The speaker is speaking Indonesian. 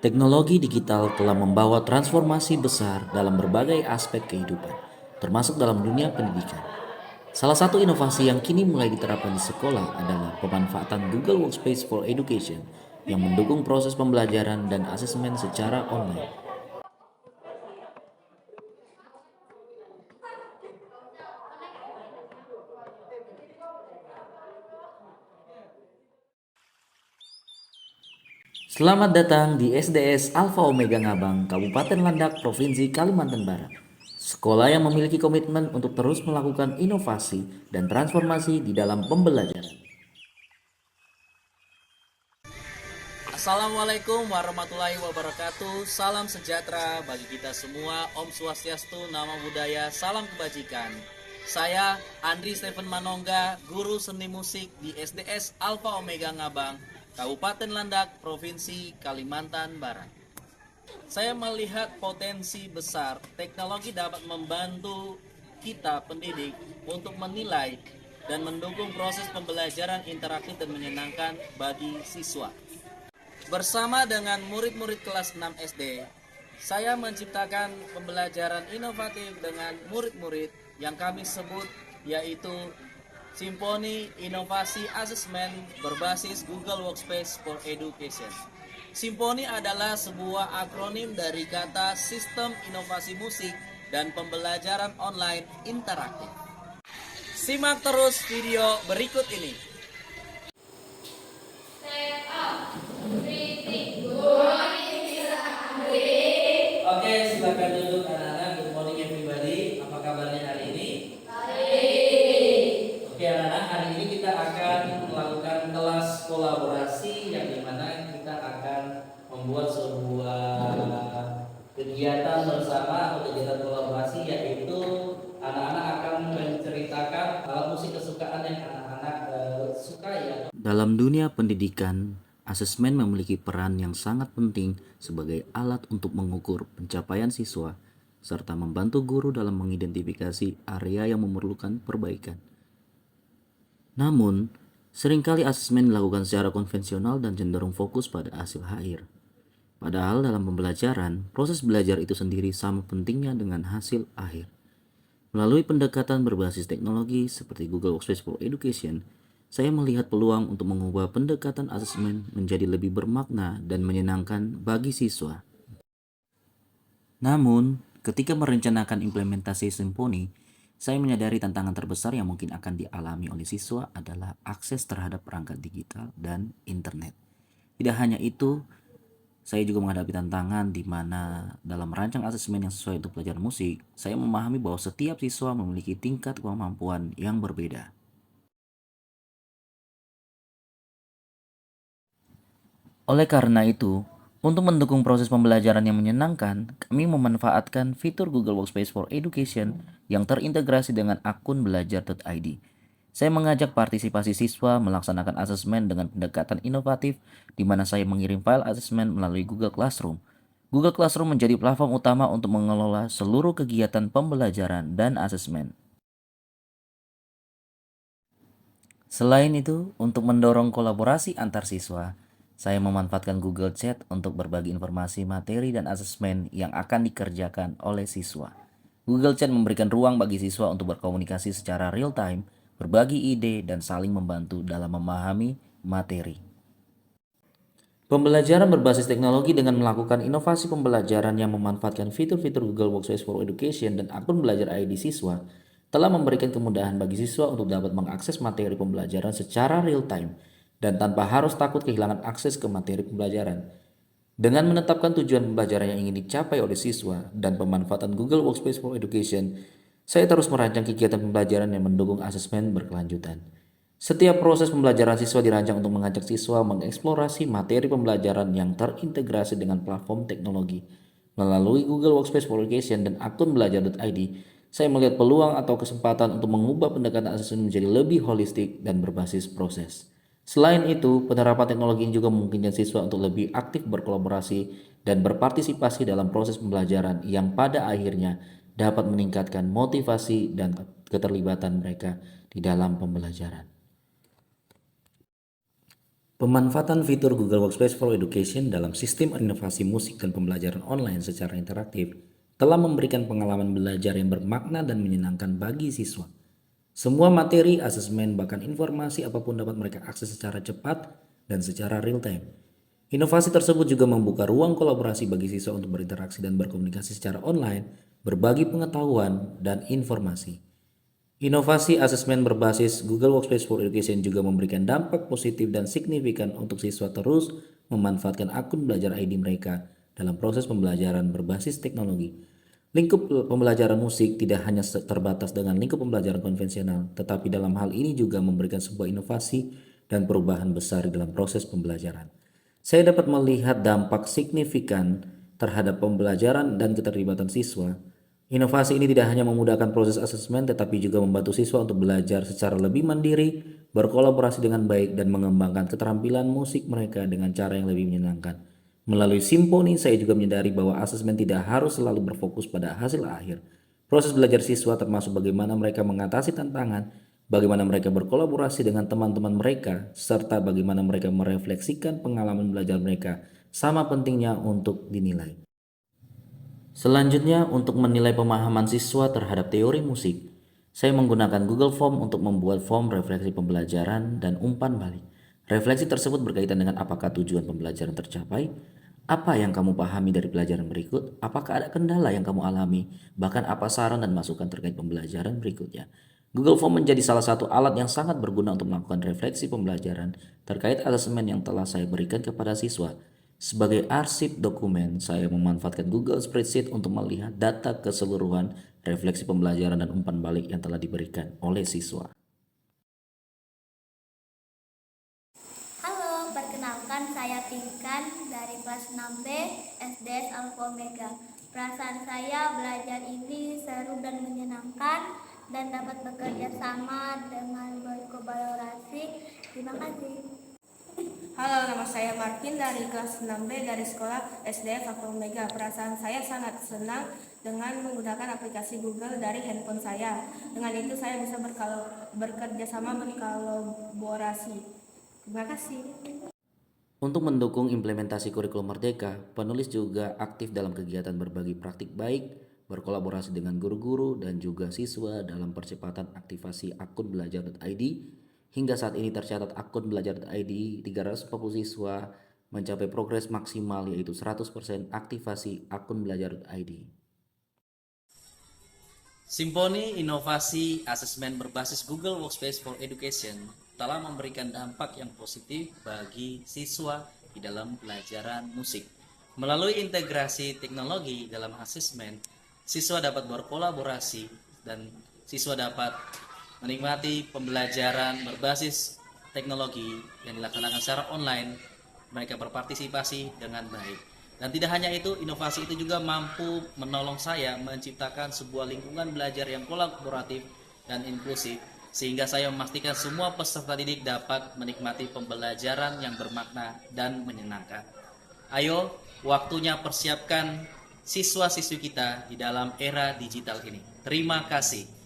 Teknologi digital telah membawa transformasi besar dalam berbagai aspek kehidupan, termasuk dalam dunia pendidikan. Salah satu inovasi yang kini mulai diterapkan di sekolah adalah pemanfaatan Google Workspace for Education yang mendukung proses pembelajaran dan asesmen secara online. Selamat datang di SDS Alfa Omega Ngabang, Kabupaten Landak, Provinsi Kalimantan Barat. Sekolah yang memiliki komitmen untuk terus melakukan inovasi dan transformasi di dalam pembelajaran. Assalamualaikum warahmatullahi wabarakatuh. Salam sejahtera bagi kita semua. Om Swastiastu, Namo Buddhaya, salam kebajikan. Saya Andri Stephen Manongga, guru seni musik di SDS Alfa Omega Ngabang, Kabupaten Landak, Provinsi Kalimantan Barat. Saya melihat potensi besar teknologi dapat membantu kita pendidik untuk menilai dan mendukung proses pembelajaran interaktif dan menyenangkan bagi siswa. Bersama dengan murid-murid kelas 6 SD, saya menciptakan pembelajaran inovatif dengan murid-murid yang kami sebut yaitu Simponi Inovasi Asesmen berbasis Google Workspace for Education. Simponi adalah sebuah akronim dari kata Sistem Inovasi Musik dan Pembelajaran Online Interaktif. Simak terus video berikut ini. Oke, silakan duduk anak-anak. Good morning everybody. Apa kabarnya hari ini? Oke anak-anak, hari ini kita akan melakukan kelas kolaborasi yang dimana kita akan membuat sebuah kegiatan bersama atau kegiatan kolaborasi, yaitu anak-anak akan menceritakan alat musik kesukaan yang anak-anak sukai. Dalam dunia pendidikan, asesmen memiliki peran yang sangat penting sebagai alat untuk mengukur pencapaian siswa serta membantu guru dalam mengidentifikasi area yang memerlukan perbaikan. Namun, seringkali asesmen dilakukan secara konvensional dan cenderung fokus pada hasil akhir. Padahal dalam pembelajaran, proses belajar itu sendiri sama pentingnya dengan hasil akhir. Melalui pendekatan berbasis teknologi seperti Google Workspace for Education, saya melihat peluang untuk mengubah pendekatan asesmen menjadi lebih bermakna dan menyenangkan bagi siswa. Namun, ketika merencanakan implementasi Simponi, saya menyadari tantangan terbesar yang mungkin akan dialami oleh siswa adalah akses terhadap perangkat digital dan internet. Tidak hanya itu, saya juga menghadapi tantangan di mana dalam merancang asesmen yang sesuai untuk pelajaran musik, saya memahami bahwa setiap siswa memiliki tingkat kemampuan yang berbeda. Oleh karena itu, untuk mendukung proses pembelajaran yang menyenangkan, kami memanfaatkan fitur Google Workspace for Education yang terintegrasi dengan akun belajar.id. Saya mengajak partisipasi siswa melaksanakan asesmen dengan pendekatan inovatif di mana saya mengirim file asesmen melalui Google Classroom. Google Classroom menjadi platform utama untuk mengelola seluruh kegiatan pembelajaran dan asesmen. Selain itu, untuk mendorong kolaborasi antar siswa, saya memanfaatkan Google Chat untuk berbagi informasi materi dan asesmen yang akan dikerjakan oleh siswa. Google Chat memberikan ruang bagi siswa untuk berkomunikasi secara real time, berbagi ide, dan saling membantu dalam memahami materi. Pembelajaran berbasis teknologi dengan melakukan inovasi pembelajaran yang memanfaatkan fitur-fitur Google Workspace for Education dan akun belajar ID siswa telah memberikan kemudahan bagi siswa untuk dapat mengakses materi pembelajaran secara real time dan tanpa harus takut kehilangan akses ke materi pembelajaran. Dengan menetapkan tujuan pembelajaran yang ingin dicapai oleh siswa dan pemanfaatan Google Workspace for Education, saya terus merancang kegiatan pembelajaran yang mendukung asesmen berkelanjutan. Setiap proses pembelajaran siswa dirancang untuk mengajak siswa mengeksplorasi materi pembelajaran yang terintegrasi dengan platform teknologi. Melalui Google Workspace for Education dan akun belajar.id, saya melihat peluang atau kesempatan untuk mengubah pendekatan asesmen menjadi lebih holistik dan berbasis proses. Selain itu, penerapan teknologi ini juga memungkinkan siswa untuk lebih aktif berkolaborasi dan berpartisipasi dalam proses pembelajaran yang pada akhirnya dapat meningkatkan motivasi dan keterlibatan mereka di dalam pembelajaran. Pemanfaatan fitur Google Workspace for Education dalam sistem inovasi musik dan pembelajaran online secara interaktif telah memberikan pengalaman belajar yang bermakna dan menyenangkan bagi siswa. Semua materi, asesmen, bahkan informasi apapun dapat mereka akses secara cepat dan secara real time. Inovasi tersebut juga membuka ruang kolaborasi bagi siswa untuk berinteraksi dan berkomunikasi secara online, berbagi pengetahuan dan informasi. Inovasi asesmen berbasis Google Workspace for Education juga memberikan dampak positif dan signifikan untuk siswa terus memanfaatkan akun belajar ID mereka dalam proses pembelajaran berbasis teknologi. Lingkup pembelajaran musik tidak hanya terbatas dengan lingkup pembelajaran konvensional, tetapi dalam hal ini juga memberikan sebuah inovasi dan perubahan besar dalam proses pembelajaran. Saya dapat melihat dampak signifikan terhadap pembelajaran dan keterlibatan siswa. Inovasi ini tidak hanya memudahkan proses asesmen, tetapi juga membantu siswa untuk belajar secara lebih mandiri, berkolaborasi dengan baik, dan mengembangkan keterampilan musik mereka dengan cara yang lebih menyenangkan. Melalui Simponi, saya juga menyadari bahwa asesmen tidak harus selalu berfokus pada hasil akhir. Proses belajar siswa termasuk bagaimana mereka mengatasi tantangan, bagaimana mereka berkolaborasi dengan teman-teman mereka, serta bagaimana mereka merefleksikan pengalaman belajar mereka, sama pentingnya untuk dinilai. Selanjutnya, untuk menilai pemahaman siswa terhadap teori musik, saya menggunakan Google Form untuk membuat form refleksi pembelajaran dan umpan balik. Refleksi tersebut berkaitan dengan apakah tujuan pembelajaran tercapai, apa yang kamu pahami dari pelajaran berikut, apakah ada kendala yang kamu alami, bahkan apa saran dan masukan terkait pembelajaran berikutnya. Google Form menjadi salah satu alat yang sangat berguna untuk melakukan refleksi pembelajaran terkait asesmen yang telah saya berikan kepada siswa. Sebagai arsip dokumen, saya memanfaatkan Google Spreadsheet untuk melihat data keseluruhan refleksi pembelajaran dan umpan balik yang telah diberikan oleh siswa. Halo, perkenalkan saya Pinkan dari kelas 6B SDS Alfa Omega. Perasaan saya belajar ini seru dan menyenangkan dan dapat bekerja sama dengan berkolaborasi. Terima kasih. Halo, nama saya Martin dari kelas 6B dari sekolah SDF Alfa Omega. Perasaan saya sangat senang dengan menggunakan aplikasi Google dari handphone saya. Dengan itu saya bisa bekerja sama berkolaborasi. Terima kasih. Untuk mendukung implementasi kurikulum Merdeka, penulis juga aktif dalam kegiatan berbagi praktik baik, berkolaborasi dengan guru-guru dan juga siswa dalam percepatan aktivasi akun belajar.id. Hingga saat ini tercatat akun belajar.id 340 siswa mencapai progres maksimal yaitu 100% aktivasi akun belajar.id. Simponi Inovasi Asesmen berbasis Google Workspace for Education telah memberikan dampak yang positif bagi siswa di dalam pelajaran musik. Melalui integrasi teknologi dalam asesmen, siswa dapat berkolaborasi dan siswa dapat menikmati pembelajaran berbasis teknologi yang dilaksanakan secara online. Mereka berpartisipasi dengan baik. Dan tidak hanya itu, inovasi itu juga mampu menolong saya menciptakan sebuah lingkungan belajar yang kolaboratif dan inklusif, sehingga saya memastikan semua peserta didik dapat menikmati pembelajaran yang bermakna dan menyenangkan. Ayo, waktunya persiapkan siswa-siswi kita di dalam era digital ini. Terima kasih.